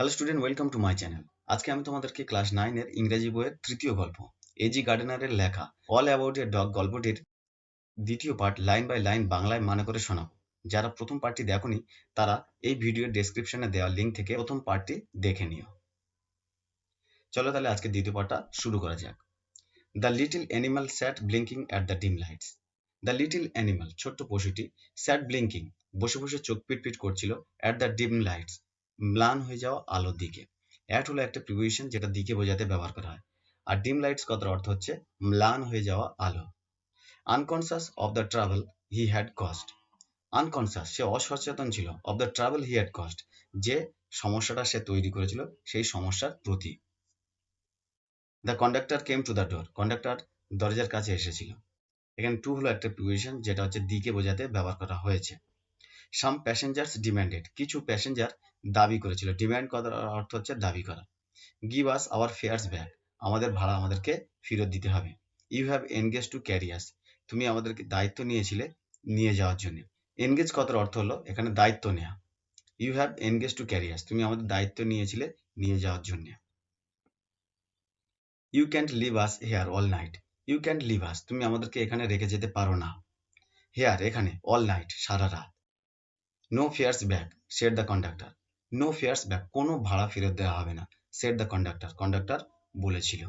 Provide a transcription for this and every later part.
Hello student, welcome to my channel. আজকে আমি তোমাদেরকে ক্লাস 9 এর ইংরেজি বইয়ের তৃতীয় গল্প এজি গার্ডেনারের লেখা অল অ্যাবাউট এ ডগ গল্পটির দ্বিতীয় পার্ট লাইন বাই লাইন বাংলায় মানে করে শোনাবো। যারা প্রথম পার্টটি দেখোনি তারা এই ভিডিওর ডেসক্রিপশনে দেওয়া লিঙ্ক থেকে প্রথম পার্টটি দেখে নিও। চলো তাহলে আজকে দ্বিতীয় পার্টটা শুরু করা যাক। The little animal sat blinking at the dim lights. The little animal ছোট্ট পশুটি স্যাট ব্লিঙ্কিং বসে বসে চোখ পিটপিট করছিল অ্যাট দ্য ডিম লাইটস ম্লান হয়ে যাওয়া আলোর দিকে। অ্যাট হলো একটা প্রিপোজিশন যেটা দিকে বোঝাতে ব্যবহার করা হয়, আর ডিম লাইটস কথার অর্থ হচ্ছে ম্লান হয়ে যাওয়া আলো। Unconscious of the travel he had cost. Unconscious সে অসচেতন ছিল, of the travel he had cost যে সমস্যাটা সে তৈরি করেছিল সেই সমস্যার প্রতি। The conductor came to the door, conductor দরজার কাছে এসেছিল। এখানে টু হলো একটা প্রিপোজিশন যেটা হচ্ছে দিকে বোঝাতে ব্যবহার করা হয়েছে। সাম প্যাসেঞ্জার্স ডিম্যান্ডেড, কিছু প্যাসেঞ্জার দাবি করেছিল, ডিম্যান্ড করার অর্থ হচ্ছে দাবি করা। Give us our fares back, আমাদের ভাড়া আমাদেরকে ফেরত দিতে হবে। You have engage to carry us, তুমি আমাদেরকে দায়িত্ব নিয়েছিলে নিয়ে যাওয়ার জন্য। এনগেজ কথার অর্থ হলো এখানে দায়িত্ব নেওয়া। You have engage to carry us, তুমি আমাদের দায়িত্ব নিয়েছিলে নিয়ে যাওয়ার জন্য। You can't leave us here all night, you can't leave us, তুমি আমাদেরকে এখানে রেখে যেতে পারো না। হেয়ার এখানে, অল নাইট সারা রাত। No fares back said the conductor, no fares back কোনো ভাড়া ফেরত দেওয়া হবে না, সেড দ্য কন্ডাক্টর কন্ডাক্টর বলেছিল।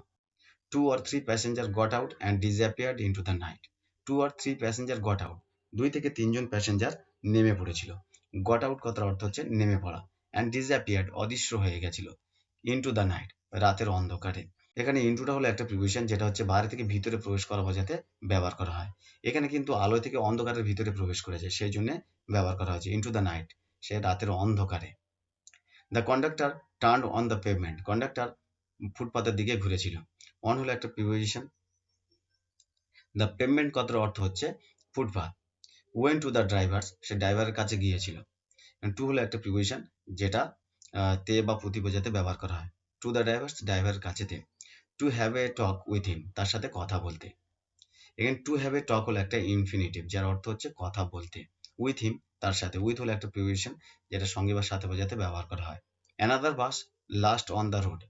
Two or three passenger got out and disappeared into the night, two or three passenger got out, দুই থেকে তিনজন প্যাসেঞ্জার নেমে পড়েছিল। গট আউট কথার অর্থ হচ্ছে নেমে পড়া, অ্যান্ড ডিসঅ্যাপিয়ার্ড অদৃশ্য হয়ে গেছিল, ইনটু দ্য নাইট রাতের অন্ধকারে। এখানে ইনটুটা হলো একটা প্রিপোজিশন যেটা হচ্ছে বাইরে থেকে ভিতরে প্রবেশ করা বোঝাতে ব্যবহার করা হয়। এখানে কিন্তু আলো থেকে অন্ধকারের ভিতরে প্রবেশ করেছে সেই জন্য ব্যবহার করা হয়েছে ইনটু দ্য নাইট, সে রাতের অন্ধকারে। The conductor turn on the pavement, conductor ফুটপাতের দিকে ঘুরেছিল। অন হলো একটা প্রিপোজিশন। দ্য পেভমেন্ট কথার অর্থ হচ্ছে ফুটপাথ। ওয়েন টু দ্য ড্রাইভার্স, সে ড্রাইভারের কাছে গিয়েছিল। টু হলো একটা প্রিপোজিশন যেটা তে বা প্রতি বোঝাতে ব্যবহার করা হয়। টু দ্য ড্রাইভার্স ড্রাইভারের কাছেতে। To have a talk with him, তার সাথে কথা বলতে। এখানে টু হ্যাভ এ টক হলো একটা ইনফিনিটিভ যার অর্থ হচ্ছে কথা বলতে। উইথ হিম তার সাথে, উইথ হলো একটা প্রিপোজিশন যেটা সঙ্গে বা সাথে বোঝাতে ব্যবহার করা হয়। Another bus last on the road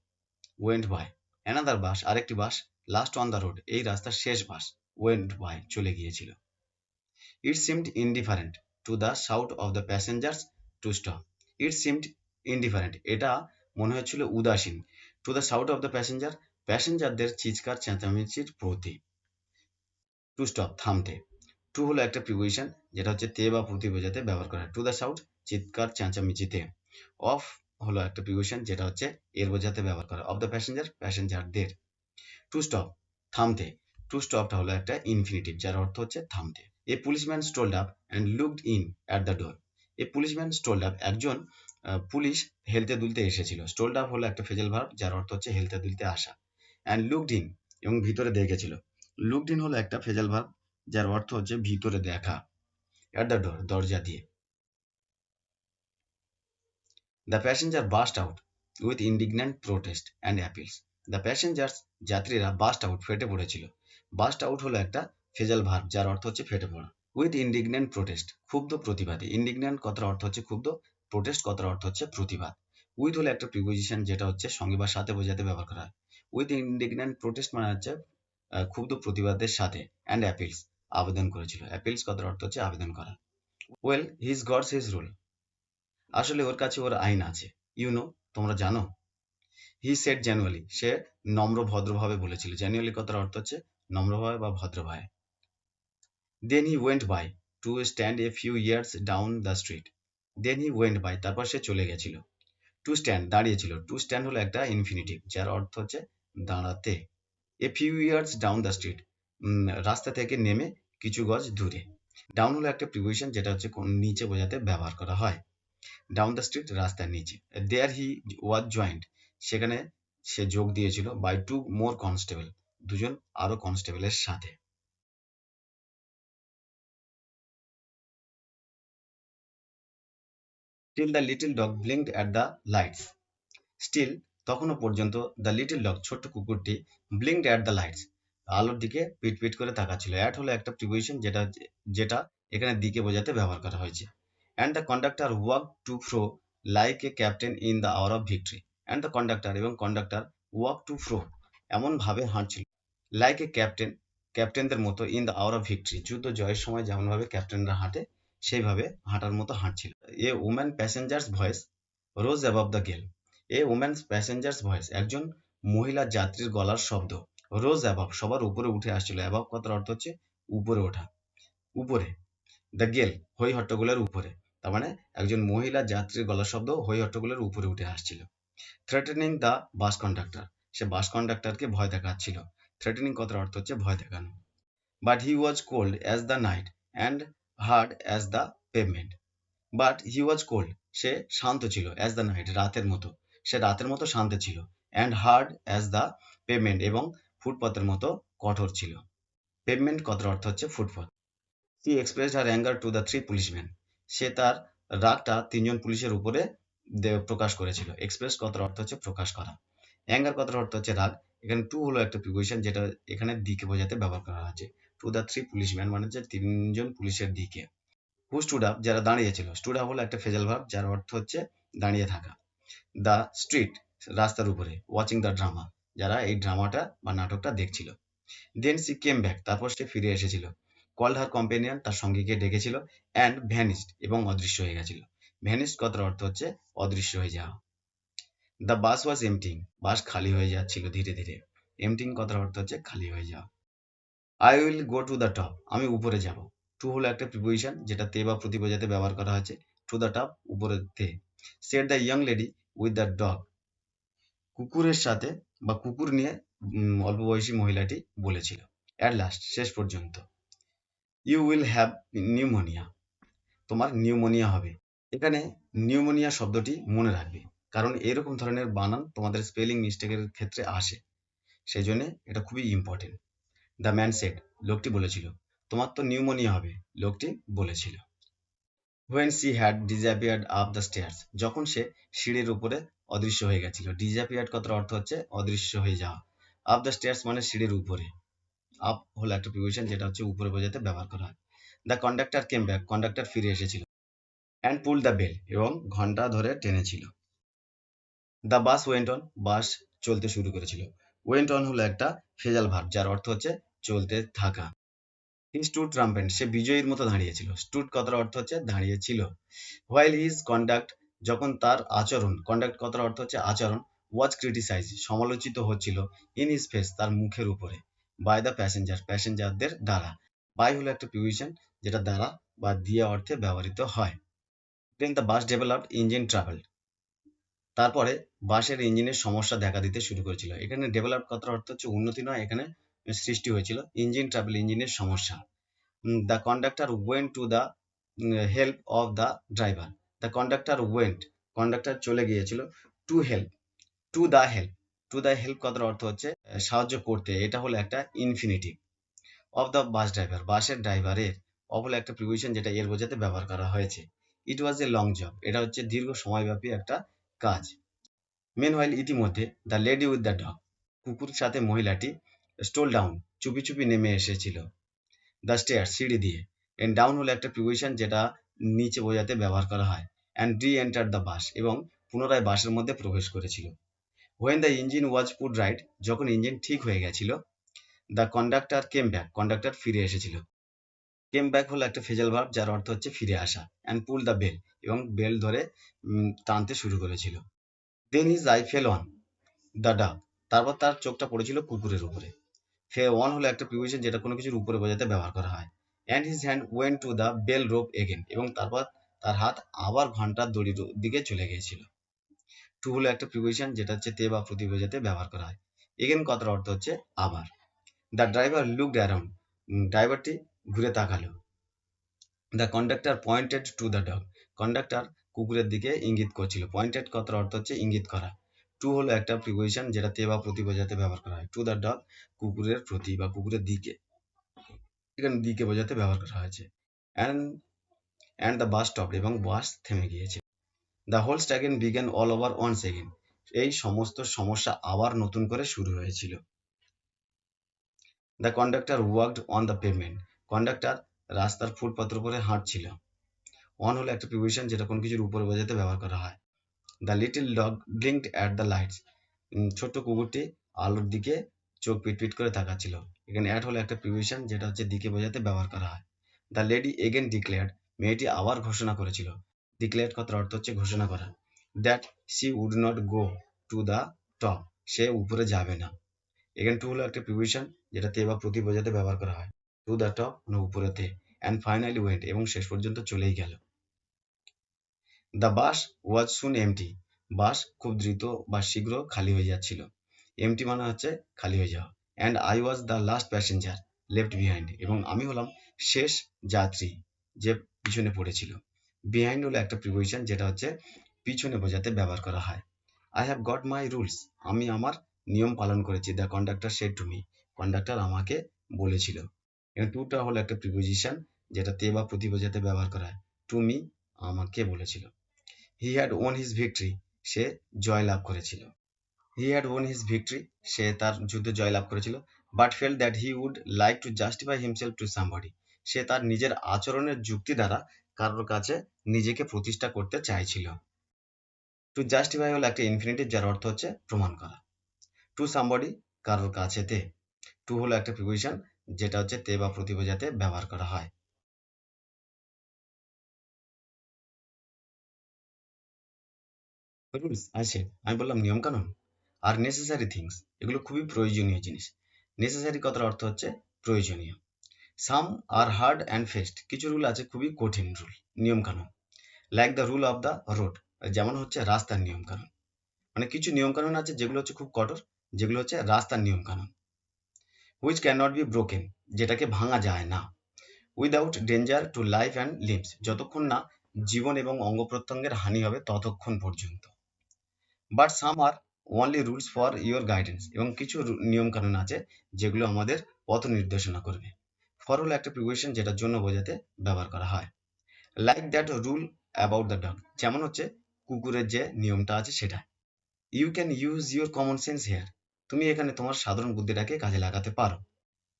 went by, another bus আরেকটি bus, last on the road এই রাস্তার শেষ বাস, ওয়েন্ট বাই চলে গিয়েছিল। It seemed indifferent to the shout of the passengers to stop, it seemed indifferent এটা মনে হচ্ছিল উদাসীন, to the shout of the passenger প্যাসেঞ্জারদের চিৎকার চেঁচামেচির প্রতি। টু স্টপ থামতে। টু হলো একটা প্রিপোজিশন যেটা হচ্ছে তে বা প্রতি বোঝাতে ব্যবহার করা হয়। টু দ্য শাউট চিৎকার চেঁচামেচিতে। অফ হলো একটা প্রিপোজিশন যেটা হচ্ছে এর বোঝাতে ব্যবহার করা, অফ দ্য প্যাসেঞ্জার প্যাসেঞ্জারদের। টু স্টপ থামতে, টু স্টপটা হলো একটা ইনফিনিটিভ যার অর্থ হচ্ছে থামতে। A policeman strolled up and looked in at the door, a policeman strolled up একজন পুলিশ হেলতে দুলতে এসেছিল। স্ট্রোলড আপ হলো একটা ফ্রেজাল ভার্ব যার অর্থ হচ্ছে হেলতে দুলতে আসা। অ্যান্ড লুকড ইন এবং ভিতরে দেখেছিল। লুকড ইন হলো একটা ফ্রেজাল ভার্ব যার অর্থ হচ্ছে ভিতরে দেখা। অ্যাট দ্য ডোর দরজা দিয়ে। The passenger burst out with indignant protest and appeals, the passengers যাত্রীরা বাস্ট আউট ফেটে পড়েছিল। বাস্ট আউট হলো একটা ফ্রেজাল ভার্ব যার অর্থ হচ্ছে ফেটে পড়া। উইথ ইন্ডিগন্যান্ট প্রোটেস্ট ক্ষুব্ধ প্রতিবাদী, ইন্ডিগন্যান্ট কথার অর্থ হচ্ছে ক্ষুব্ধ, প্রোটেস্ট কথার অর্থ হচ্ছে প্রতিবাদ। উইথ হলো একটা প্রিপোজিশন যেটা হচ্ছে সঙ্গে বা সাথে বোঝাতে ব্যবহার করা হয়। উইথ ইন্ডিগন্যান্ট প্রোটেস্ট মানে হচ্ছে ক্ষুব্ধ প্রতিবাদের সাথে, অ্যান্ড অ্যাপিলস আবেদন করেছিল, অ্যাপিলস কথার অর্থ হচ্ছে আবেদন করা। Well his gods his rule, আসলে ওর কাছে ওর আইন আছে। ইউ নো তোমরা জানো। হি সেড জেনুয়ালি, সে নম্র ভদ্রভাবে বলেছিল। জেনুয়ালি কথার অর্থ হচ্ছে নম্রভাবে বা ভদ্রভাবে। Then he went by to stand a few years down the street, then he went by তারপর সে চলে গেছিল। টু স্ট্যান্ড দাঁড়িয়েছিল, টু স্ট্যান্ড হলো একটা ইনফিনিটিভ যার অর্থ হচ্ছে দাঁড়াতে। A few years down the street রাস্তা থেকে নেমে কিছু গজ দূরে। ডাউন হলো একটা প্রিপোজিশন যেটা হচ্ছে নিচে বোঝাতে ব্যবহার করা হয়। ডাউন দ্য স্ট্রিট রাস্তার নিচে। দেয়ার হি ওয়াজ জয়েন্ট সেখানে সে যোগ দিয়েছিল বাই টু মোর কনস্টেবল দুজন আরো কনস্টেবলের সাথে। Till the little dog blinked at the lights, still তখনও পর্যন্ত দ্য লিটল ডগ ছোট্ট কুকুরটি ব্লিঙ্কড অ্যাট দ্য লাইটস আলোর দিকে পিট পিট করে তাকাচ্ছিল। অ্যাট হলো একটা প্রিপোজিশন যেটা এখানে দিকে বোঝাতে ব্যবহার করা হয়েছে। And the conductor walk to fro like a captain in the hour of victory and the conductor এবং কন্ডাক্টর ওয়াক টু ফ্রো এমন ভাবে হাঁটছিল লাইক এ ক্যাপ্টেনদের মতো in the hour of victory যুদ্ধ জয়ের সময় যেমনভাবে ক্যাপ্টেনরা হাঁটে সেইভাবে হাঁটার মতো হাঁটছিল a woman passengers voice rose above the gale a woman passengers voice একজন মহিলা যাত্রীর গলার শব্দ রোজ অ্যাবভ সবার উপরে উঠে আসছিল অ্যাবভ কথার অর্থ হচ্ছে উপরে ওঠা উপরে দ্য গেল হই হট্টগোলের উপরে তার মানে একজন মহিলা যাত্রীর গলার শব্দ হই হট্টগোলের উপরে উঠে আসছিল থ্রেটেনিং দ্য বাস কন্ডাক্টর সে বাস কন্ডাক্টরকে ভয় দেখাচ্ছিল থ্রেটেনিং কথার অর্থ হচ্ছে ভয় দেখানো but he was cold as the night and hard as the pavement but he was cold সে শান্ত ছিল অ্যাজ দ্য নাইট রাতের মতো সে রাতের মতো শান্ত ছিল and hard as the pavement এবং ফুটপাতের মতো কঠোর ছিল পেভমেন্ট কথার অর্থ হচ্ছে ফুটপাত She expressed her anger to the three policemen. সে তার রাগটা তিনজন পুলিশের উপরে প্রকাশ করেছিল এক্সপ্রেস কথার অর্থ হচ্ছে প্রকাশ করা অ্যাঙ্গার কথার অর্থ হচ্ছে রাগ এখানে টু হলো একটা প্রিপোজিশন যেটা এখানে দিকে বোঝাতে ব্যবহার করা হয়েছে টু দ্য থ্রি পুলিশম্যান মানে হচ্ছে তিনজন পুলিশের দিকে হু স্টুড আপ যারা দাঁড়িয়েছিল স্টুড আপ হলো একটা ফেজাল ভার্ব যার অর্থ হচ্ছে দাঁড়িয়ে থাকা দ্য স্ট্রিট রাস্তার উপরে ওয়াচিং দ্য ড্রামা যারা এই ড্রামাটা বা নাটকটা দেখছিল দেন সি কেম ব্যাক তারপর সে ফিরে এসেছিল কল্ড হার কম্পেনিয়ন তার সঙ্গীকে ডেকেছিল অ্যান্ড ভ্যানিস্ড এবং অদৃশ্য হয়ে গেছিল ভ্যানিস্ড কথার অর্থ হচ্ছে অদৃশ্য হয়ে যাওয়া দ্য বাস ওয়াজ এমটিং বাস খালি হয়ে যাচ্ছিল ধীরে ধীরে এমটিং কথার অর্থ হচ্ছে খালি হয়ে যাওয়া I will go to the top আমি উপরে যাব টু হলো একটা প্রিপোজিশন যেটা তে বা প্রতি বোঝাতে ব্যবহার করা হয়েছে টু দ্য টপ উপরে তে set the young lady with the dog কুকুরের সাথে বা কুকুর নিয়ে অল্প বয়সী মহিলাটি বলেছিল অ্যাট লাস্ট শেষ পর্যন্ত ইউ উইল হ্যাভ নিউমোনিয়া তোমার নিউমোনিয়া হবে এখানে নিউমোনিয়া শব্দটি মনে রাখবে কারণ এরকম ধরনের বানান তোমাদের স্পেলিং মিস্টেকের ক্ষেত্রে আসে সেই জন্য এটা খুবই ইম্পর্টেন্ট দ্য ম্যান সেড লোকটি বলেছিল তোমার তো নিউমোনিয়া হবে লোকটি বলেছিল when she had disappeared up the stairs যখন সে সিঁড়ির উপরে অদৃশ্য হয়ে গেছিল ডিসঅ্যাপিয়ার্ড কথার অর্থ হচ্ছে অদৃশ্য হয়ে যাওয়া আপ দ্য স্টেয়ার্স মানে সিঁড়ির উপরে আপ হলো একটা প্রিপোজিশন যেটা হচ্ছে উপরে বোঝাতে ব্যবহার করা হয় the conductor came back conductor ফিরে এসেছিল অ্যান্ড পুল দ্য বেল এবং ঘন্টা ধরে টেনেছিল দ্য বাস ওয়েন্ট অন বাস চলতে শুরু করেছিল ওয়েন্ট অন হলো একটা ফেজাল ভার্ব যার অর্থ হচ্ছে চলতে থাকা হি স্টুড ট্রাম্পেন্ট সে বিজয়ীর মতো দাঁড়িয়েছিল স্টুড কথার অর্থ হচ্ছে দাঁড়িয়েছিল হোয়াইল হিজ কন্ডাক্ট যখন তার আচরণ কন্ডাক্ট কথার অর্থ হচ্ছে আচরণ ওয়াজ ক্রিটিসাইজ সমালোচিত হচ্ছিল ইন হিজ ফেস তার মুখের উপরে বাই দ্য প্যাসেঞ্জারদের দ্বারা বাই হলো একটা প্রিপোজিশন যেটা দ্বারা বা দিয়ে অর্থে ব্যবহৃত হয় then the bus developed engine travel তারপরে বাসের ইঞ্জিনের সমস্যা দেখা দিতে শুরু করেছিল এখানে ডেভেলপ কথার অর্থ হচ্ছে উন্নতি নয় এখানে সৃষ্টি হয়েছিল ইঞ্জিন ট্রাভেল ইঞ্জিনের সমস্যা the conductor went to the help of the driver the conductor went conductor চলে গিয়েছিল to help to the help to the help কথার অর্থ হচ্ছে সাহায্য করতে এটা হলো একটা infinitive of the bus driver বাসের ড্রাইভারের অফ হলো একটা প্রিপোজিশন যেটা এর বোঝাতে ব্যবহার করা হয়েছে ইট ওয়াজ এ লং জব এটা হচ্ছে দীর্ঘ সময়ব্যাপী একটা কাজ মেনওয়াইল ইতিমধ্যে the lady with the dog কুকুর সাথে মহিলাটি স্টোল ডাউন চুপি চুপি নেমে এসেছিল দ্য স্টেয়ার সিঁড়ি দিয়ে এন্ড ডাউন হলো একটা প্রিপোজিশন যেটা নিচে বোঝাতে ব্যবহার করা হয় অ্যান্ড রি এন্টার দ্য বাস এবং পুনরায় বাসের মধ্যে প্রবেশ করেছিল when the engine was put right যখন ইঞ্জিন ঠিক হয়ে গেছিল the conductor came back conductor ফিরে এসেছিল কেম ব্যাক হলো একটা ফেজাল ভার্ব যার অর্থ হচ্ছে ফিরে আসা অ্যান্ড পুল দ্য বেল এবং বেল ধরে টানতে শুরু করেছিল then his eye fell on the duck তারপর তার চোখটা পড়েছিল কুকুরের উপরে ফে অন হলো একটা প্রিপোজিশন যেটা কোনো কিছুর উপরে বোঝাতে ব্যবহার করা হয় and his hand went to the bell rope again এবং তারপর তার হাত আবার ঘন্টার দড়ির দিকে চলে গিয়েছিল টু হলো একটা প্রিপোজিশন যেটা হচ্ছে তে বা প্রতি বোঝাতে ব্যবহার করা হয় এগেন কথার অর্থ হচ্ছে আবার দ্য ড্রাইভার লুকড অ্যারাউন্ড ড্রাইভারটি ঘুরে তাকালো the conductor pointed to the dog conductor কুকুরের দিকে ইঙ্গিত করছিল পয়েন্টেড কথার অর্থ হচ্ছে ইঙ্গিত করা টু হলো একটা প্রিপোজিশন যেটা তে বা প্রতি বোঝাতে ব্যবহার করা হয় টু দ্য ডগ কুকুরের প্রতি বা কুকুরের দিকে এখানে দিকে বোঝাতে ব্যবহার করা হয়েছে and and the bus stop এবং বাস থেমে গিয়েছে the whole staging began all over once again এই সমস্ত সমস্যা আবার নতুন করে শুরু হয়েছিল the conductor worked on the pavement conductor রাস্তার ফুটপাথের উপরে হাঁটছিল অন হলো একটা প্রিপোজিশন যেটা কোনো কিছুর উপরে বোঝাতে ব্যবহার করা হয় the little dog blinked at the lights. ছোট্ট কুকুরটি আলোর দিকে চোখ পিটপিট করে তাকাচ্ছিল। এখানে অ্যাট হলো একটা প্রিপোজিশন যেটা হচ্ছে দিকে বোঝাতে ব্যবহার করা হয়। দ্য লেডি এগেন ডিক্লেয়ার্ড, মেয়েটি আবার ঘোষণা করেছিল। ডিক্লেয়ার্ড কথার অর্থ হচ্ছে ঘোষণা করা। That she would not go to the top, সে উপরে যাবে না। এখানে টু হলো একটা প্রিপোজিশন যেটা তে বা প্রতি বোঝাতে ব্যবহার করা হয়। টু দ্য টপ মানে উপরেতে, অ্যান্ড ফাইনালি ওয়েন্ট, এবং শেষ পর্যন্ত চলেই গেল। The bus was soon MT, বাস খুব দ্রুত বা শীঘ্র খালি হয়ে যাচ্ছিল। এমটি মানে হচ্ছে খালি হয়ে যাওয়া। And I was the last passenger left behind, এবং আমি হলাম শেষ যাত্রী যে পিছনে পড়েছিল। বিহাইন্ড হলো একটা প্রিপোজিশন যেটা হচ্ছে পিছনে বোঝাতে ব্যবহার করা হয়। I have got my rules, আমি আমার নিয়ম পালন করেছি। The conductor said to me, conductor আমাকে বলেছিল। এবং টুটা হলো একটা প্রিপোজিশন যেটা তে বা প্রতি বোঝাতে ব্যবহার করা হয়। টু মি, আমাকে বলেছিল। He had won his victory, সে জয় লাভ করেছিল। He had won his victory, সে তার যুদ্ধে জয় লাভ করেছিল। But felt that he would like to justify himself to somebody, সে তার নিজের আচরণের যুক্তি দ্বারা কারোর কাছে নিজেকে প্রতিষ্ঠা করতে চাইছিল। টু জাস্টিফাই হলো একটা ইনফিনিটিভ যার অর্থ হচ্ছে প্রমাণ করা। টু সামবডি কারোর কাছেতে। টু হলো একটা প্রিপোজিশন যেটা হচ্ছে তে বা প্রতি বোঝাতে ব্যবহার করা হয়। রুলস আছে, আমি বললাম নিয়ম কানুন। আর নেসেসারি থিংস, এগুলো খুবই প্রয়োজনীয় জিনিস। নেসেসারি কথার অর্থ হচ্ছে প্রয়োজনীয়। সাম আর হার্ড অ্যান্ড ফেস্ট, কিছু রুল আছে খুবই কঠিন রুল, নিয়ম কানুন। Like the rule of the road, যেমন হচ্ছে রাস্তার নিয়ম কানুন। মানে কিছু নিয়ম কানুন আছে যেগুলো হচ্ছে খুব কঠোর, যেগুলো হচ্ছে রাস্তার নিয়ম কানুন। Which can not be broken, যেটাকে ভাঙা যায় না। Without danger to life and limbs, যতক্ষণ না জীবন এবং অঙ্গ প্রত্যঙ্গের হানি হবে ততক্ষণ পর্যন্ত। But some R only rules for your guidance, এবং কিছু নিয়ম কানুন আছে যেগুলো আমাদের পথ নির্দেশনা করবে। ফর হলো একটা প্রিপোজিশন যেটার জন্য বোঝাতে ব্যবহার করা হয়। Like that rule about the dog, যেমন হচ্ছে কুকুরের যে নিয়মটা আছে সেটা। You can use your common sense here, তুমি এখানে তোমার সাধারণ বুদ্ধিটাকে কাজে লাগাতে পারো।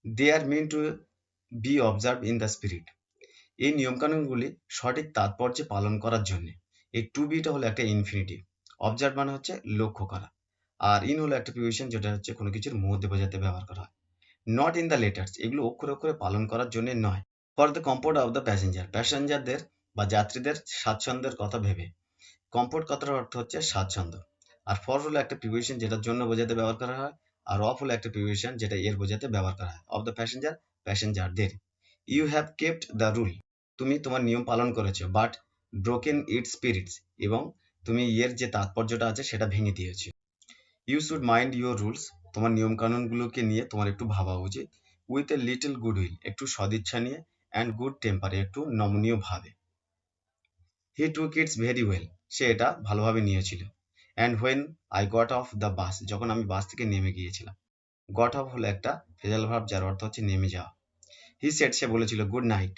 They are mean to be observe in the spirit, এই নিয়মকানুনগুলি সঠিক তাৎপর্যে পালন করার জন্য। এই টু বিটা হলো একটা ইনফিনিটিভ। অবজার্ভ মানে হচ্ছে লক্ষ্য করা, আর ইন হলো একটা প্রিপোজিশন যেটা হচ্ছে কোনো কিছুর মধ্যে বোঝাতে ব্যবহার করা হয়। নট ইন দ্য লেটার্স, এগুলো অক্ষরে অক্ষরে পালন করার জন্য নয়। For the comfort of the passenger, প্যাসেঞ্জারদের বা যাত্রীদের স্বাচ্ছন্দ্যের কথা ভেবে। কমফোর্ট কথার অর্থ হচ্ছে স্বাচ্ছন্দ্য। আর ফর হলো একটা প্রিপোজিশন যেটার জন্য বোঝাতে ব্যবহার করা হয়। আর অফ হলো একটা প্রিপোজিশন যেটা এর বোঝাতে ব্যবহার করা হয়। অফ দ্য প্যাসেঞ্জার, প্যাসেঞ্জারদের। You have kept the rule, তুমি তোমার নিয়ম পালন করেছো। বাট ব্রোকেন ইট স্পিরিটস, এবং তুমি এর যে তাৎপর্যটা আছে সেটা ভেঙে দিয়েছো। You should mind your rules, তোমার নিয়ম কানুনগুলোকে নিয়ে তোমার একটু ভাবা উচিত। With a little good will, একটু সদিচ্ছা নিয়ে। অ্যান্ড গুড টেম্পারে, একটু নমনীয় ভাবে। He took its very well, সে এটা ভালোভাবে নিয়েছিল। And when I got off the bus, যখন আমি বাস থেকে নেমে গিয়েছিলাম। গট অফ হলো একটা ফ্রেজাল ভার্ব যার অর্থ হচ্ছে নেমে যাওয়া। হি সেড, সে বলেছিল গুড নাইট,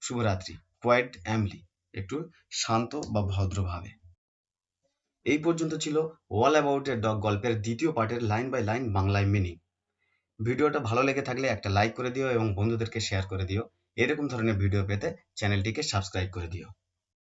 শুভরাত্রি। কোয়াইট অ্যামলি, একটু শান্ত বা ভদ্রভাবে। এই পর্যন্ত ছিল অল অ্যাবাউট এ ডগ গল্পের দ্বিতীয় পার্টের লাইন বাই লাইন বাংলায় মিনিং। ভিডিওটা ভালো লেগে থাকলে একটা লাইক করে দিও এবং বন্ধুদেরকে শেয়ার করে দিও। এরকম ধরনের ভিডিও পেতে চ্যানেলটিকে সাবস্ক্রাইব করে দিও।